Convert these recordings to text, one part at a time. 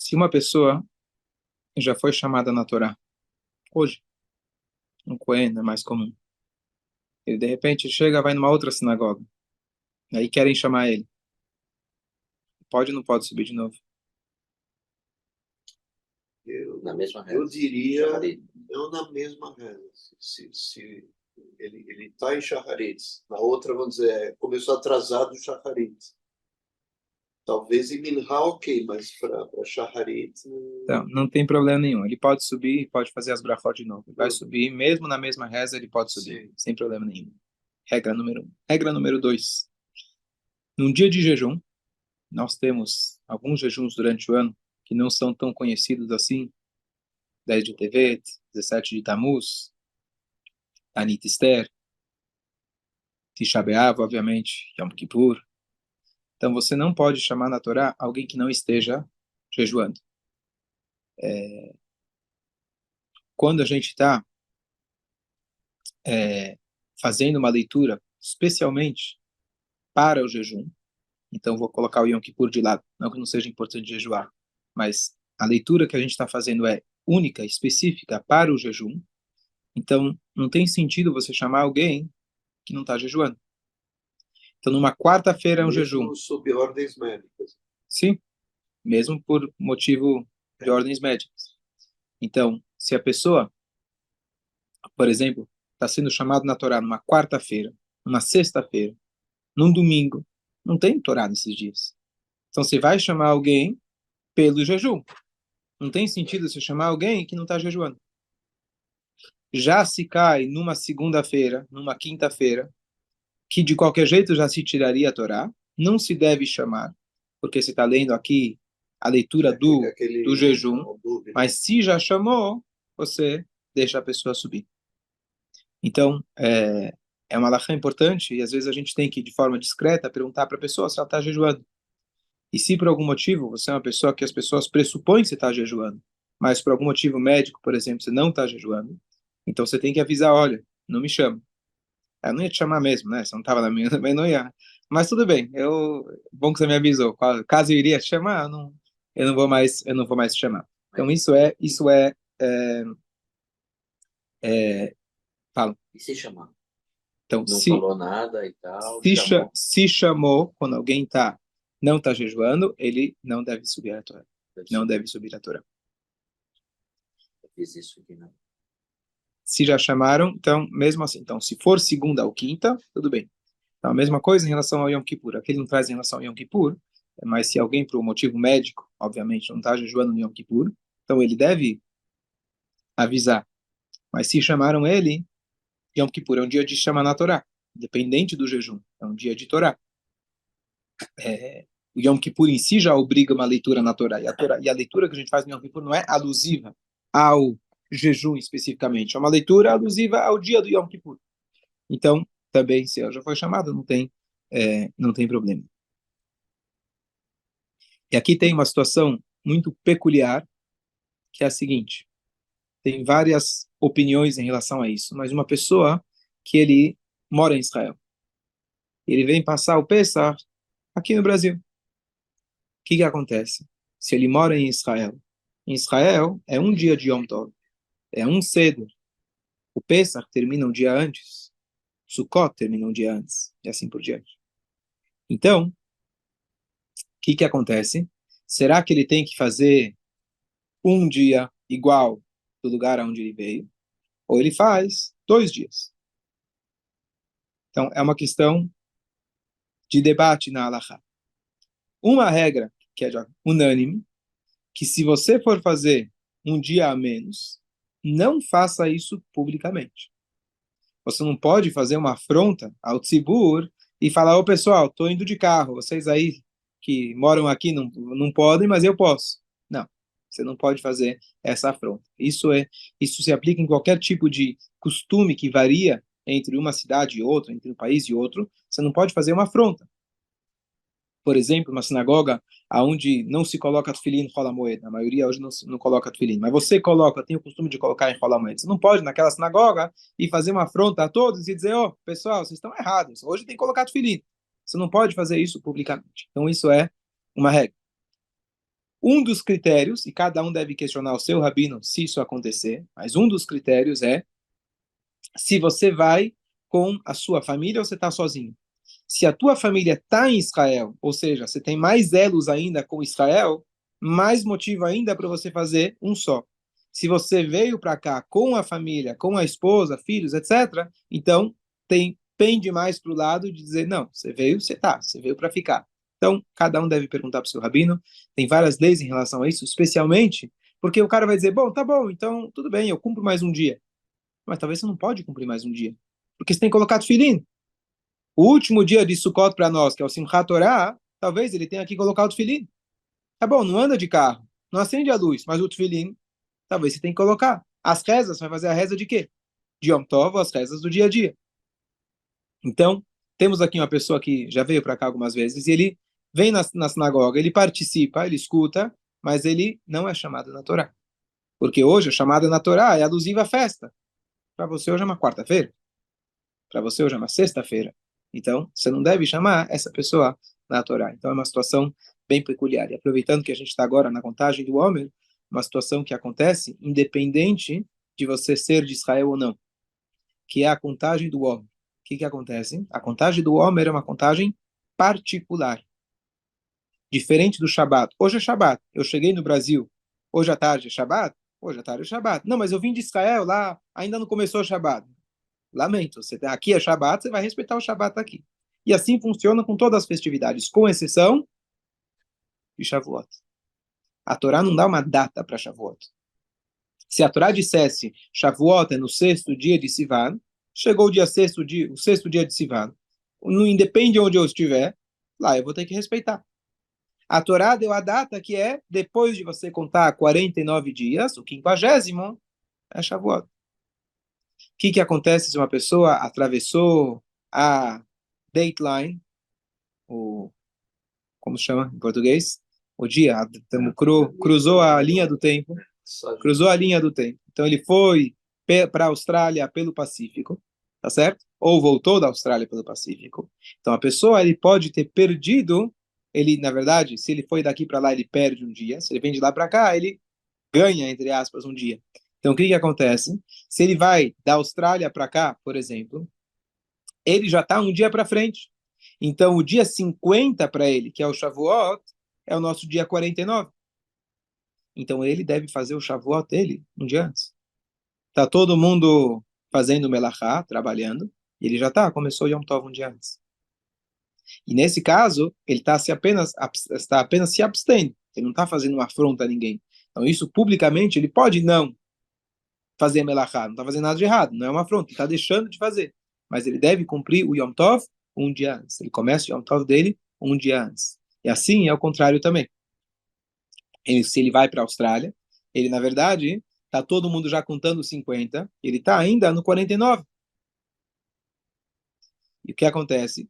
Se uma pessoa já foi chamada na Torá, hoje, um Cohen é mais comum, ele de repente chega, vai numa outra sinagoga, aí querem chamar ele. Pode ou não pode subir de novo? Na mesma reza. Eu diria, Shacharit. não na mesma reza. Se ele está em Shacharit, na outra, vamos dizer, começou atrasado o Shacharit. Talvez em Minha, ok, mas para Shacharit... Então, não tem problema nenhum. Ele pode subir e pode fazer as brachot de novo. Ele vai subir, mesmo na mesma reza, ele pode subir, Sim. sem problema nenhum. Regra número 1. Regra número 2. Num dia de jejum, nós temos alguns jejuns durante o ano que não são tão conhecidos assim. 10 de Tevet, 17 de Tammuz, Tanit Esther, Tisha B'Av, obviamente, Yom Kippur. Então, você não pode chamar na Torá alguém que não esteja jejuando. Quando a gente está fazendo uma leitura, especialmente para o jejum, então vou colocar o Yom Kippur de lado, não que não seja importante jejuar, mas a leitura que a gente está fazendo é única, específica para o jejum, então não tem sentido você chamar alguém que não está jejuando. Então, numa quarta-feira é um jejum. Mesmo sob ordens médicas. Sim, mesmo por motivo de ordens médicas. Então, se a pessoa, por exemplo, está sendo chamado na Torá numa quarta-feira, numa sexta-feira, num domingo, não tem Torá nesses dias. Então, você vai chamar alguém pelo jejum. Não tem sentido você chamar alguém que não está jejuando. Já se cai numa segunda-feira, numa quinta-feira, que de qualquer jeito já se tiraria a Torá, não se deve chamar, porque você está lendo aqui a leitura do jejum, mas se já chamou, você deixa a pessoa subir. Então, é uma halakha importante, e às vezes a gente tem que, de forma discreta, perguntar para a pessoa se ela está jejuando. E se por algum motivo você é uma pessoa que as pessoas pressupõem que você está jejuando, mas por algum motivo médico, por exemplo, você não está jejuando, então você tem que avisar, olha, não me chama. Eu não ia te chamar mesmo, né? Você não estava na minha, também não ia. Mas tudo bem, bom que você me avisou. Caso eu iria te chamar, eu não vou mais te chamar. Então é, fala. E se chamar? Então, Não falou nada e tal, chamou. se chamou, quando alguém não está jejuando, ele não deve subir a Torá. Não deve subir a Torá. Eu fiz isso aqui, né? Se já chamaram, então, mesmo assim. Então, se for segunda ou quinta, tudo bem. Então, a mesma coisa em relação ao Yom Kippur. Aqui ele não traz em relação ao Yom Kippur, mas se alguém, por um motivo médico, obviamente, não está jejuando no Yom Kippur, então ele deve avisar. Mas se chamaram ele, Yom Kippur é um dia de chamar na Torá, independente do jejum, é um dia de Torá. O Yom Kippur em si já obriga uma leitura na Torá, e a leitura que a gente faz no Yom Kippur não é alusiva ao jejum especificamente, é uma leitura alusiva ao dia do Yom Kippur. Então, também, se ela já foi chamada, não tem problema. E aqui tem uma situação muito peculiar, que é a seguinte: tem várias opiniões em relação a isso, mas uma pessoa que ele mora em Israel, ele vem passar o Pessah aqui no Brasil. O que acontece? Se ele mora em Israel é um dia de Yom Tov, é um Seder. O Pessah termina um dia antes, Sukkot termina um dia antes, e assim por diante. Então, o que acontece? Será que ele tem que fazer um dia igual do lugar onde ele veio? Ou ele faz 2 dias? Então, é uma questão de debate na Halakha. Uma regra que é unânime, que se você for fazer um dia a menos, não faça isso publicamente. Você não pode fazer uma afronta ao tzibur e falar, ô pessoal, estou indo de carro, vocês aí que moram aqui não podem, mas eu posso. Não, você não pode fazer essa afronta. Isso se aplica em qualquer tipo de costume que varia entre uma cidade e outra, entre um país e outro. Você não pode fazer uma afronta. Por exemplo, uma sinagoga onde não se coloca tefilim em Rola Moed. A maioria hoje não coloca tefilim. Mas você tem o costume de colocar em Rola Moed. Você não pode, naquela sinagoga, e fazer uma afronta a todos e dizer, pessoal, vocês estão errados. Hoje tem que colocar tefilim. Você não pode fazer isso publicamente. Então, isso é uma regra. Um dos critérios, e cada um deve questionar o seu rabino se isso acontecer, mas um dos critérios é se você vai com a sua família ou você está sozinho. Se a tua família está em Israel, ou seja, você tem mais elos ainda com Israel, mais motivo ainda para você fazer um só. Se você veio para cá com a família, com a esposa, filhos, etc., então pende mais para o lado de dizer, não, você veio para ficar. Então, cada um deve perguntar para o seu rabino. Tem várias leis em relação a isso, especialmente porque o cara vai dizer, bom, tá bom, então tudo bem, eu cumpro mais um dia. Mas talvez você não pode cumprir mais um dia. Porque você tem colocado filhinho. O último dia de Sukkot para nós, que é o Simchat Torah, talvez ele tenha que colocar o tefilim. Tá bom, não anda de carro, não acende a luz, mas o tefilim, talvez você tenha que colocar. As rezas, você vai fazer a reza de quê? De Yom Tov, as rezas do dia a dia. Então, temos aqui uma pessoa que já veio para cá algumas vezes, e ele vem na sinagoga, ele participa, ele escuta, mas ele não é chamado na Torá. Porque hoje a chamada na Torá é alusiva à festa. Para você hoje é uma quarta-feira. Para você hoje é uma sexta-feira. Então, você não deve chamar essa pessoa na Torá. Então, é uma situação bem peculiar. E aproveitando que a gente está agora na contagem do homem, uma situação que acontece independente de você ser de Israel ou não, que é a contagem do homem. O que acontece? A contagem do homem é uma contagem particular, diferente do Shabat. Hoje é Shabat. Eu cheguei no Brasil. Hoje à tarde é Shabat? Hoje à tarde é Shabat. Não, mas eu vim de Israel lá, ainda não começou o Shabat. Lamento, aqui é Shabat, você vai respeitar o Shabat aqui. E assim funciona com todas as festividades, com exceção de Shavuot. A Torá não dá uma data para Shavuot. Se a Torá dissesse Shavuot é no sexto dia de Sivan, chegou o sexto dia de Sivan, não independe de onde eu estiver, lá eu vou ter que respeitar. A Torá deu a data que é depois de você contar 49 dias, o 50º é Shavuot. O que acontece se uma pessoa atravessou a dateline, o, como se chama em português? O dia, cruzou a linha do tempo, cruzou a linha do tempo. Então ele foi para a Austrália pelo Pacífico, tá certo? Ou voltou da Austrália pelo Pacífico. Então a pessoa ele pode ter perdido, ele na verdade, se ele foi daqui para lá ele perde um dia, se ele vem de lá para cá ele ganha entre aspas um dia. Então o que acontece? Se ele vai da Austrália para cá, por exemplo, ele já está um dia para frente. Então, o dia 50 para ele, que é o Shavuot, é o nosso dia 49. Então, ele deve fazer o Shavuot dele um dia antes. Está todo mundo fazendo Melachá, trabalhando, e ele já começou Yom Tov um dia antes. E nesse caso, ele está apenas se abstendo. Ele não está fazendo uma afronta a ninguém. Então, isso publicamente, ele pode não fazer Melachá, não está fazendo nada de errado, não é uma afronta, ele está deixando de fazer. Mas ele deve cumprir o Yom Tov um dia antes. Ele começa o Yom Tov dele um dia antes. E assim é o contrário também. Se ele vai para a Austrália, ele, na verdade, está todo mundo já contando 50, ele está ainda no 49. E o que acontece?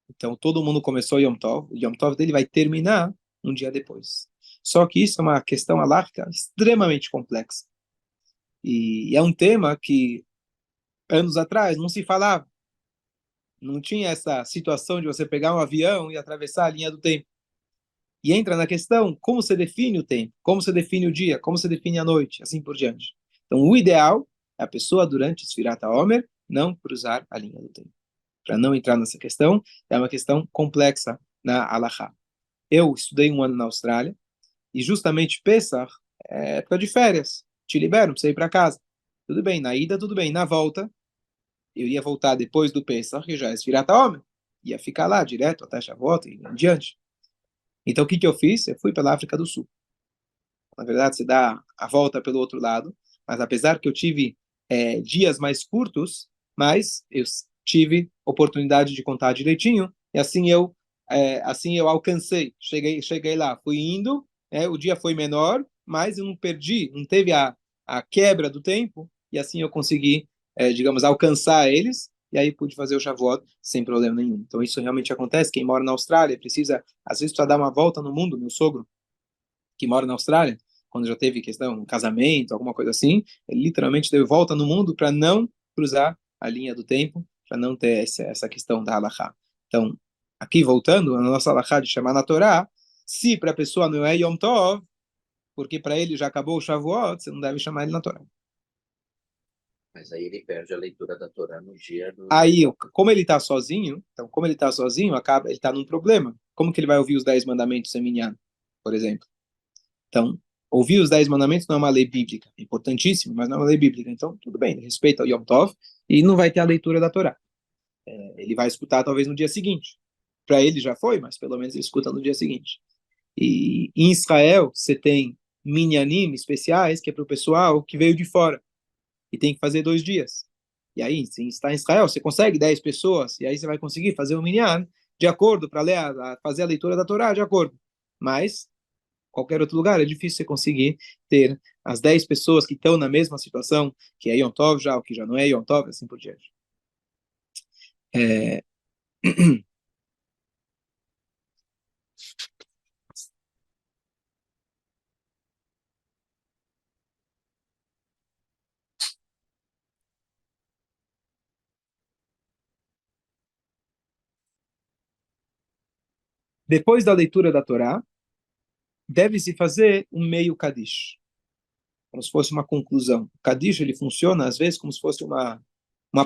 Então, todo mundo começou o Yom Tov dele vai terminar um dia depois. Só que isso é uma questão halakha extremamente complexa. E é um tema que, anos atrás, não se falava. Não tinha essa situação de você pegar um avião e atravessar a linha do tempo. E entra na questão como você define o tempo, como você define o dia, como você define a noite, assim por diante. Então, o ideal é a pessoa, durante Sfirat HaOmer, não cruzar a linha do tempo. Para não entrar nessa questão, é uma questão complexa na Halakha. Eu estudei um ano na Austrália, e justamente Pesach é época de férias. Te liberam para você ir para casa. Tudo bem, na ida, tudo bem. Na volta, eu ia voltar depois do Pesach, que já é Sfirat HaOmer. Ia ficar lá direto até Shavuot e em diante. Então, o que eu fiz? Eu fui pela África do Sul. Na verdade, você dá a volta pelo outro lado. Mas apesar que eu tive dias mais curtos, mas eu tive oportunidade de contar direitinho. E assim eu alcancei. Cheguei lá. Fui indo, o dia foi menor, mas eu não perdi, não teve a quebra do tempo. E assim eu consegui, digamos, alcançar eles. E aí pude fazer o Shavuot sem problema nenhum. Então isso realmente acontece. Quem mora na Austrália precisa, às vezes, para dar uma volta no mundo. Meu sogro, que mora na Austrália, quando já teve questão, um casamento, alguma coisa assim, ele literalmente deu volta no mundo para não cruzar a linha do tempo, para não ter essa questão da halakha. Então, aqui voltando, a nossa halakha de chamar na Torá, se para a pessoa não é Yom Tov, porque para ele já acabou o Shavuot, você não deve chamar ele na Torá. Mas aí ele perde a leitura da Torá no dia do... Aí, como ele está sozinho, então, como ele está sozinho, ele está num problema. Como que ele vai ouvir os 10 mandamentos sem minyan, por exemplo? Então, ouvir os 10 mandamentos não é uma lei bíblica, é importantíssimo, mas não é uma lei bíblica. Então, tudo bem, ele respeita o Yom Tov e não vai ter a leitura da Torá. Ele vai escutar talvez no dia seguinte. Para ele já foi, mas pelo menos ele escuta no dia seguinte. E em Israel, você tem minyanim especiais, que é para o pessoal que veio de fora e tem que fazer 2 dias. E aí, se está em Israel, você consegue 10 pessoas, e aí você vai conseguir fazer o minyan de acordo para ler, fazer a leitura da Torá de acordo. Mas, qualquer outro lugar, é difícil você conseguir ter as 10 pessoas que estão na mesma situação, que é Yom Tov já, ou que já não é Yom Tov, assim por diante. É... Depois da leitura da Torá, deve-se fazer um meio Kadish, como se fosse uma conclusão. O Kadish, ele funciona, às vezes, como se fosse uma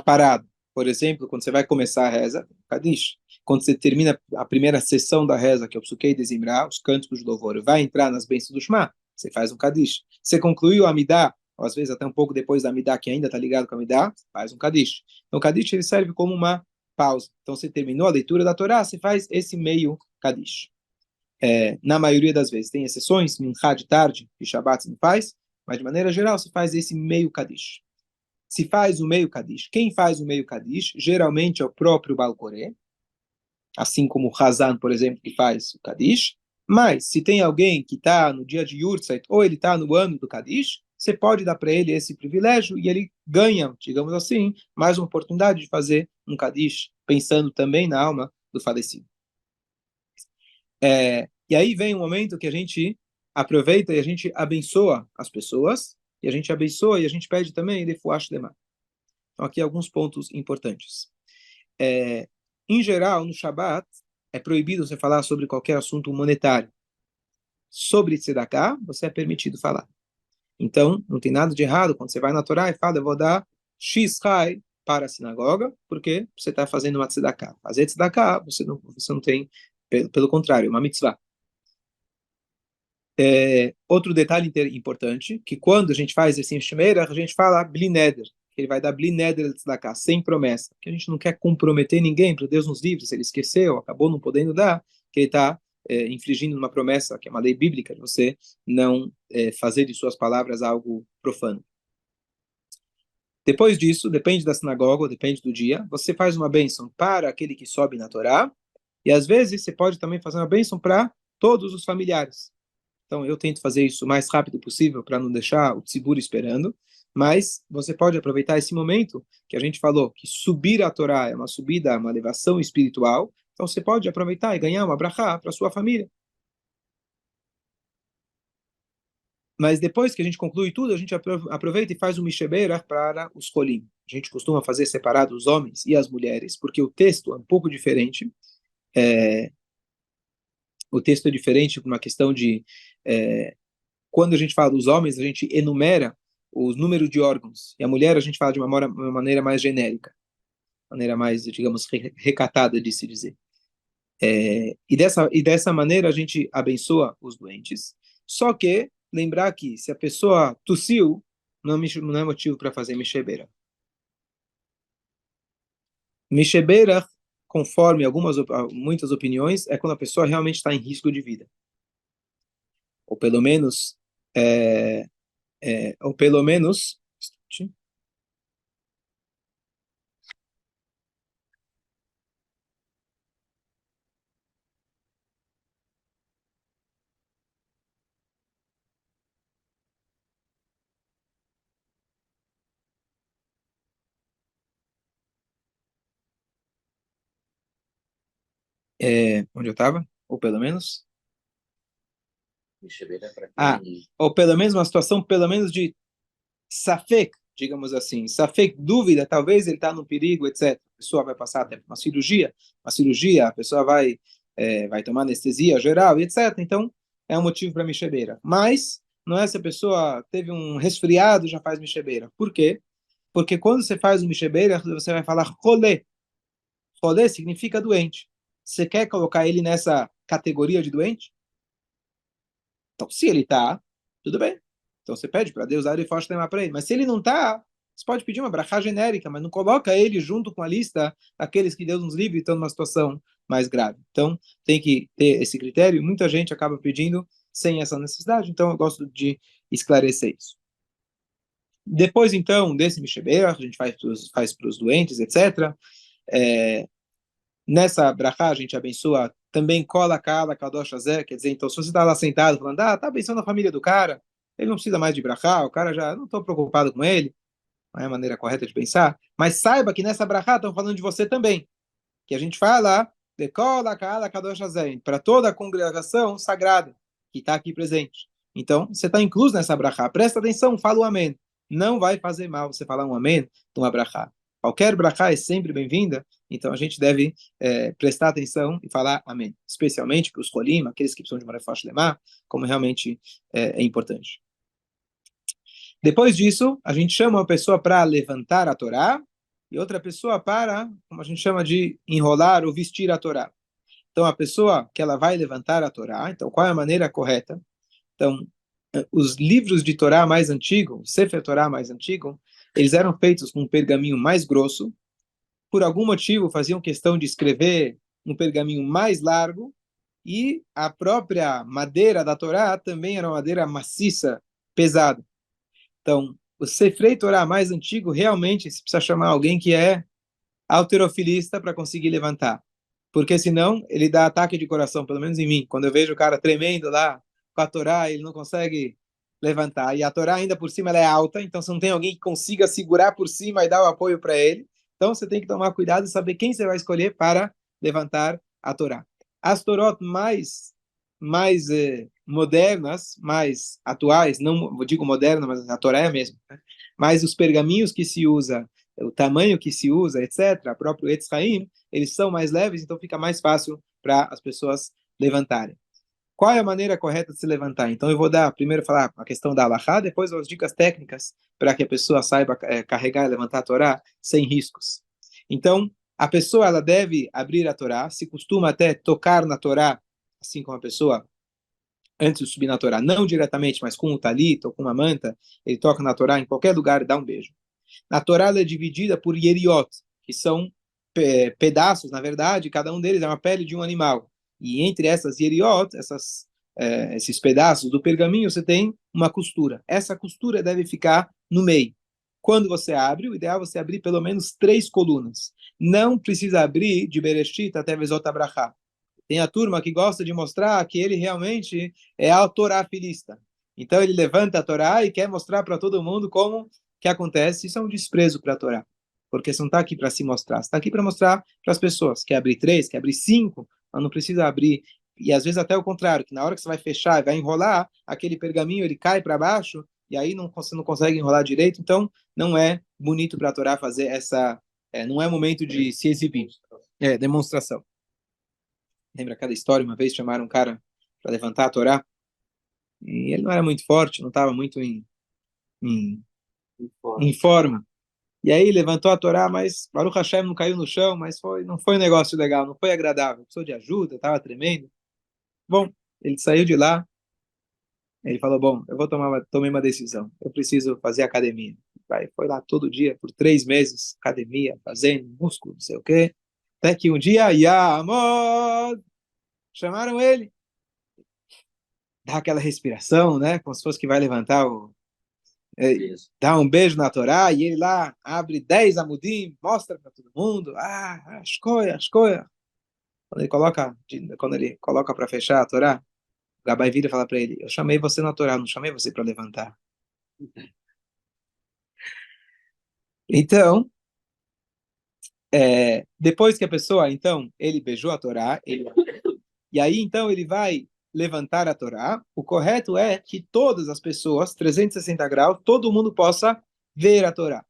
parada. Por exemplo, quando você vai começar a reza, Kadish. Quando você termina a primeira sessão da reza, que é o Psukei de Zimra, os cânticos de louvor, vai entrar nas bênçãos do Shema, você faz um Kadish. Você concluiu a Amidah, ou às vezes até um pouco depois da Amidah, que ainda está ligado com a Amidah, faz um Kadish. Então, o Kadish ele serve como uma pausa. Então, você terminou a leitura da Torá, você faz esse meio Kadish. Na maioria das vezes, tem exceções, Minchá de tarde, e Shabbat não faz, mas de maneira geral, se faz esse meio Kadish. Se faz o meio Kadish. Quem faz o meio Kadish, geralmente é o próprio Baal Koré, assim como o Hazan, por exemplo, que faz o Kadish. Mas, se tem alguém que está no dia de Yurtzeit, ou ele está no ano do Kadish, você pode dar para ele esse privilégio e ele ganha, digamos assim, mais uma oportunidade de fazer um Kadish, pensando também na alma do falecido. E aí vem um momento que a gente aproveita e a gente abençoa as pessoas, e a gente abençoa e a gente pede também Refuah Shlema. Então, aqui alguns pontos importantes. Em geral, no Shabat, é proibido você falar sobre qualquer assunto monetário. Sobre Tzedakah, você é permitido falar. Então, não tem nada de errado quando você vai na Torá e fala, eu vou dar X Chai para a sinagoga, porque você está fazendo uma Tzedakah. Fazer Tzedakah, você não tem, pelo contrário, uma mitzvah. Outro detalhe importante, que quando a gente faz esse enxumeira, a gente fala blineder, que ele vai dar blineder tzedakah, sem promessa, que a gente não quer comprometer ninguém, para Deus nos livre, se ele esqueceu, acabou não podendo dar, que ele está infringindo uma promessa, que é uma lei bíblica, de você não fazer de suas palavras algo profano. Depois disso, depende da sinagoga, depende do dia, você faz uma bênção para aquele que sobe na Torá, e às vezes você pode também fazer uma bênção para todos os familiares. Então, eu tento fazer isso o mais rápido possível para não deixar o tzibur esperando, mas você pode aproveitar esse momento que a gente falou, que subir a Torá é uma subida, uma elevação espiritual, então você pode aproveitar e ganhar uma brachá para sua família. Mas depois que a gente conclui tudo, a gente aproveita e faz um misheberach para os kolim. A gente costuma fazer separado os homens e as mulheres, porque o texto é um pouco diferente. O texto é diferente por uma questão de... quando a gente fala dos homens, a gente enumera os números de órgãos. E a mulher, a gente fala de uma maneira mais genérica. Maneira mais, digamos, recatada de se dizer. E dessa maneira a gente abençoa os doentes. Só que, lembrar que se a pessoa tossiu, não é motivo para fazer Misheberach. Misheberach, conforme muitas opiniões, é quando a pessoa realmente está em risco de vida. Ou pelo menos... ou pelo menos... onde eu estava? Ou pelo menos... ou pelo menos uma situação, pelo menos de safek, digamos assim, safek, dúvida, talvez ele está no perigo, etc. A pessoa vai passar até uma cirurgia, a pessoa vai tomar anestesia geral, etc. Então, é um motivo para mexebeira. Mas, não é se a pessoa teve um resfriado, já faz Mishebeira. Por quê? Porque quando você faz o Mishebeira, você vai falar rolê. Rolê significa doente. Você quer colocar ele nessa categoria de doente? Então, se ele está, tudo bem. Então, você pede para Deus dar e forte tema para ele. Mas se ele não está, você pode pedir uma brachá genérica, mas não coloca ele junto com a lista daqueles que Deus nos livre e estão numa situação mais grave. Então, tem que ter esse critério. Muita gente acaba pedindo sem essa necessidade. Então, eu gosto de esclarecer isso. Depois, então, desse Mishebeach, a gente faz para os doentes, etc. Nessa brachá, a gente abençoa também cola kala kadosh hazeh, quer dizer, então, se você está lá sentado falando, tá abençoando a família do cara, ele não precisa mais de brachá, o cara já, não estou preocupado com ele, não é a maneira correta de pensar, mas saiba que nessa brachá estão falando de você também, que a gente fala de cola kala kadosh hazeh, para toda a congregação sagrada que está aqui presente. Então, você está incluso nessa brachá, presta atenção, fala o amém. Não vai fazer mal você falar um amém de uma brachá. Qualquer brachá é sempre bem-vinda, então a gente deve prestar atenção e falar amém. Especialmente para os rolim, aqueles que precisam de uma refash lemar, como realmente é importante. Depois disso, a gente chama uma pessoa para levantar a Torá e outra pessoa para, como a gente chama de enrolar ou vestir a Torá. Então, a pessoa que ela vai levantar a Torá, então qual é a maneira correta? Então, os livros de Torá mais antigos, o Sefer Torá mais antigo, eles eram feitos com um pergaminho mais grosso. Por algum motivo, faziam questão de escrever um pergaminho mais largo, e a própria madeira da Torá também era uma madeira maciça, pesada. Então, o Sefer Torá mais antigo, realmente, se precisa chamar alguém que é halterofilista para conseguir levantar. Porque senão, ele dá ataque de coração, pelo menos em mim. Quando eu vejo o cara tremendo lá com a Torá, ele não consegue levantar. E a Torá, ainda por cima, ela é alta, então você não tem alguém que consiga segurar por cima e dar o apoio para ele. Então, você tem que tomar cuidado e saber quem você vai escolher para levantar a Torá. As Torot mais modernas, mais atuais, não digo moderna, mas a Torá é a mesma, né? Mas os pergaminhos que se usa, o tamanho que se usa, etc., o próprio Etz Haim, eles são mais leves, então fica mais fácil para as pessoas levantarem. Qual é a maneira correta de se levantar? Então eu vou primeiro falar a questão da Halachá, depois as dicas técnicas para que a pessoa saiba carregar e levantar a Torá sem riscos. Então, a pessoa ela deve abrir a Torá, se costuma até tocar na Torá, assim como a pessoa antes de subir na Torá, não diretamente, mas com o talit ou com uma manta, ele toca na Torá em qualquer lugar e dá um beijo. Na Torá ela é dividida por yeriot, que são pedaços, na verdade, cada um deles é uma pele de um animal. E entre essas yeriot, esses pedaços do pergaminho, você tem uma costura. Essa costura deve ficar no meio. Quando você abre, o ideal é você abrir pelo menos 3 colunas. Não precisa abrir de Bereshit até Vezot Abrahá. Tem a turma que gosta de mostrar que ele realmente é autorafilista. Então ele levanta a Torá e quer mostrar para todo mundo como que acontece. Isso é um desprezo para a Torá. Porque você não está aqui para se mostrar, você está aqui para mostrar para as pessoas. Quer abrir 3, quer abrir 5, mas não precisa abrir. E às vezes até o contrário, que na hora que você vai fechar e vai enrolar, aquele pergaminho ele cai para baixo, e aí você não consegue enrolar direito. Então não é bonito para a Torá fazer essa... não é momento de se exibir. Demonstração. Lembra cada história? Uma vez chamaram um cara para levantar a Torá, e ele não era muito forte, não estava muito em forma. E aí levantou a Torá, mas Baruch Hashem não caiu no chão, mas não foi um negócio legal, não foi agradável. Precisou de ajuda, estava tremendo. Bom, ele saiu de lá, ele falou, bom, eu tomei uma decisão, eu preciso fazer academia. Foi lá todo dia, por 3 meses, academia, fazendo músculo, não sei o quê. Até que um dia, Yamod, chamaram ele. Dá aquela respiração, né? Como se fosse que vai levantar dá um beijo na Torá, e ele lá abre 10 amudim, mostra para todo mundo, escolha. Quando ele coloca para fechar a Torá, o Gabai vira e fala para ele, eu chamei você na Torá, não chamei você para levantar. Então, depois que a pessoa, então, ele beijou a Torá, e aí, então, ele vai levantar a Torá, o correto é que todas as pessoas, 360 graus, todo mundo possa ver a Torá.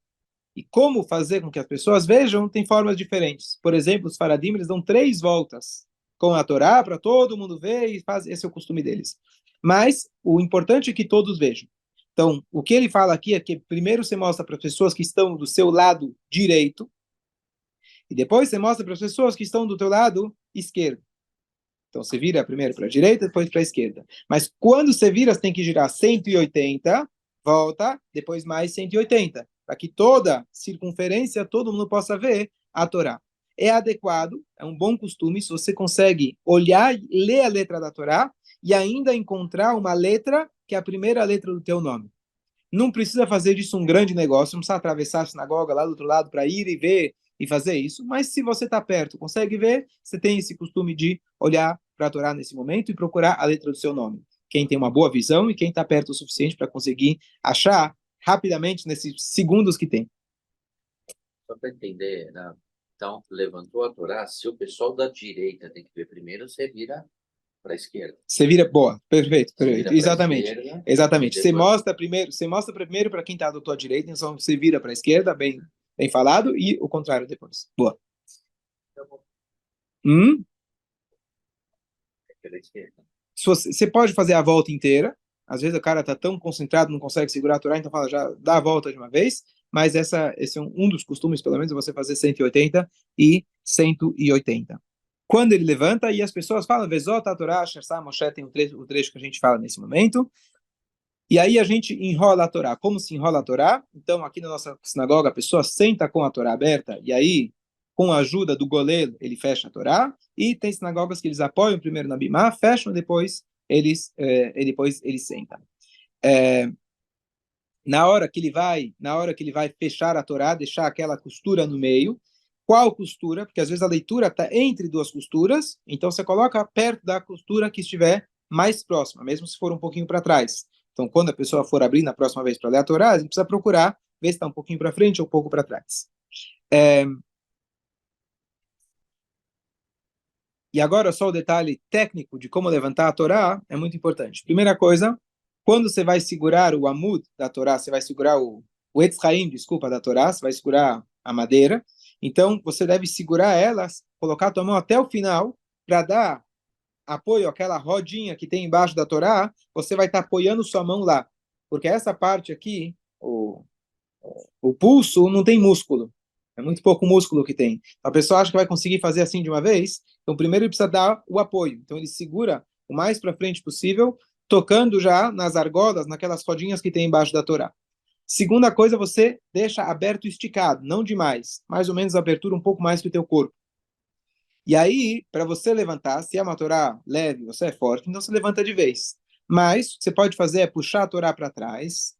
E como fazer com que as pessoas vejam, tem formas diferentes. Por exemplo, os faradim, eles dão 3 voltas com a Torá para todo mundo ver, e esse é o costume deles. Mas o importante é que todos vejam. Então, o que ele fala aqui é que primeiro você mostra para as pessoas que estão do seu lado direito, e depois você mostra para as pessoas que estão do teu lado esquerdo. Então, você vira primeiro para a direita, depois para a esquerda. Mas quando você vira, você tem que girar 180, volta, depois mais 180, para que toda circunferência, todo mundo possa ver a Torá. É adequado, é um bom costume, se você consegue olhar e ler a letra da Torá e ainda encontrar uma letra que é a primeira letra do teu nome. Não precisa fazer disso um grande negócio, não precisa atravessar a sinagoga lá do outro lado para ir e ver e fazer isso, mas se você está perto, consegue ver, você tem esse costume de olhar para a Torá nesse momento e procurar a letra do seu nome. Quem tem uma boa visão e quem está perto o suficiente para conseguir achar rapidamente nesses segundos que tem. Só para entender, né? Então, levantou a Torá, se o pessoal da direita tem que ver primeiro, você vira para a esquerda. Você vira, boa, perfeito, Você vira exatamente, esquerda, exatamente. Você depois... mostra primeiro para quem está da tua direita, então você vira para a esquerda, bem, bem falado, e o contrário depois. Boa. Pela esquerda. Você pode fazer a volta inteira. Às vezes o cara está tão concentrado, não consegue segurar a Torá, então fala, já dá a volta de uma vez. Mas esse é um dos costumes, pelo menos, é você fazer 180 e 180. Quando ele levanta, e as pessoas falam, Vezot, a Torá, Shersá, Moshe, tem o trecho que a gente fala nesse momento. E aí a gente enrola a Torá. Como se enrola a Torá? Então, aqui na nossa sinagoga, a pessoa senta com a Torá aberta, e aí, com a ajuda do goleiro, ele fecha a Torá. E tem sinagogas que eles apoiam primeiro na Bimá, fecham, depois depois eles sentam. Na hora que ele vai fechar a Torá, deixar aquela costura no meio. Qual costura? Porque às vezes a leitura está entre duas costuras, então você coloca perto da costura que estiver mais próxima, mesmo se for um pouquinho para trás. Então, quando a pessoa for abrir na próxima vez para ler a Torá, a gente precisa procurar ver se está um pouquinho para frente ou um pouco para trás. E agora só o detalhe técnico de como levantar a Torá é muito importante. Primeira coisa, quando você vai segurar o amud da Torá, você vai segurar o Etz Haim, desculpa, da Torá, você vai segurar a madeira. Então, você deve segurar elas, colocar a tua mão até o final, para dar apoio àquela rodinha que tem embaixo da Torá, você vai estar apoiando sua mão lá. Porque essa parte aqui, o pulso, não tem músculo. É muito pouco músculo que tem. A pessoa acha que vai conseguir fazer assim de uma vez, então primeiro ele precisa dar o apoio. Então ele segura o mais para frente possível, tocando já nas argolas, naquelas rodinhas que tem embaixo da Torá. Segunda coisa, você deixa aberto e esticado, não demais. Mais ou menos abertura um pouco mais que o teu corpo. E aí, para você levantar, se é uma Torá leve, você é forte, então você levanta de vez. Mas o que você pode fazer é puxar a Torá para trás,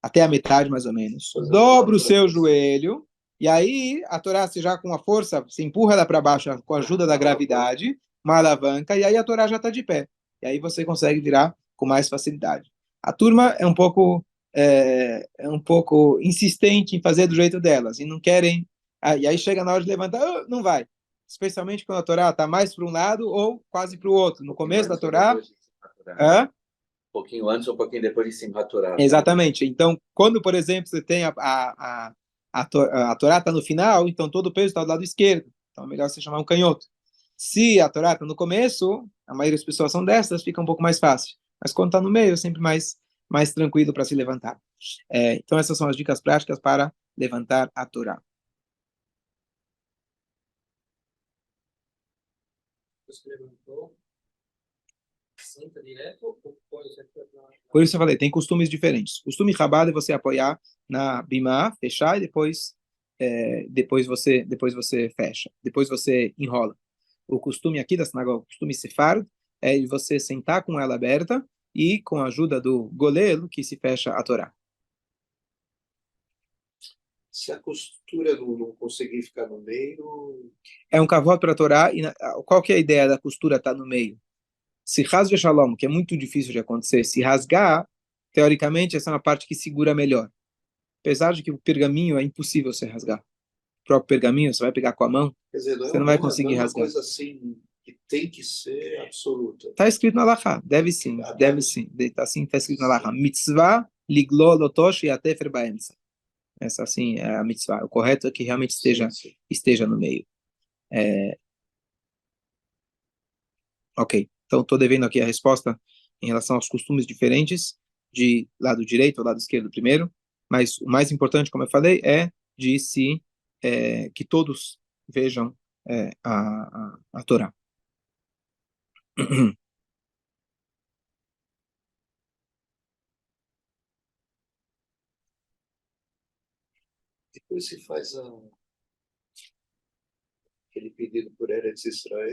até a metade mais ou menos. Dobra o seu joelho, e aí a Torá, se já com a força, você empurra ela para baixo com a ajuda da gravidade, uma alavanca, e aí a Torá já está de pé. E aí você consegue virar com mais facilidade. A turma é um pouco insistente em fazer do jeito delas, e não querem. E aí chega na hora de levantar, não vai. Especialmente quando a Torá está mais para um lado ou quase para o outro. No começo da Torá. Um pouquinho antes ou um pouquinho depois de Simchat Torá. Exatamente. Então, quando, por exemplo, você tem a Torá está no final, então todo o peso está do lado esquerdo. Então é melhor você chamar um canhoto. Se a Torá está no começo, a maioria das pessoas são dessas, fica um pouco mais fácil. Mas quando está no meio, é sempre mais tranquilo para se levantar. Então essas são as dicas práticas para levantar a Torá. Você levantou, senta direto ou põe o centro? Por isso eu falei, tem costumes diferentes. Costume Chabad é você apoiar na bimá, fechar e depois você fecha. Depois você enrola. O costume aqui da sinagoga, o costume Sefard, é você sentar com ela aberta e com a ajuda do goleiro que se fecha a Torá. Se a costura não conseguir ficar no meio... É um cavalo para a Torá. E qual que é a ideia da costura estar no meio? Se rasga shalom, que é muito difícil de acontecer, se rasgar, teoricamente, essa é uma parte que segura melhor. Apesar de que o pergaminho é impossível você rasgar. O próprio pergaminho, você vai pegar com a mão, Quer dizer, você não vai conseguir rasgar. Não é uma coisa assim que tem que ser absoluta. Está escrito na Alahá, deve sim. Está escrito na Alahá. Mitzvah liglo lotosh e atefer baemsa. Essa assim é a mitzvah. O correto é que realmente esteja no meio. Ok, então estou devendo aqui a resposta em relação aos costumes diferentes de lado direito ou lado esquerdo primeiro, mas o mais importante, como eu falei, é de se que todos vejam a Torá. Depois se faz aquele pedido por Eretz Israel.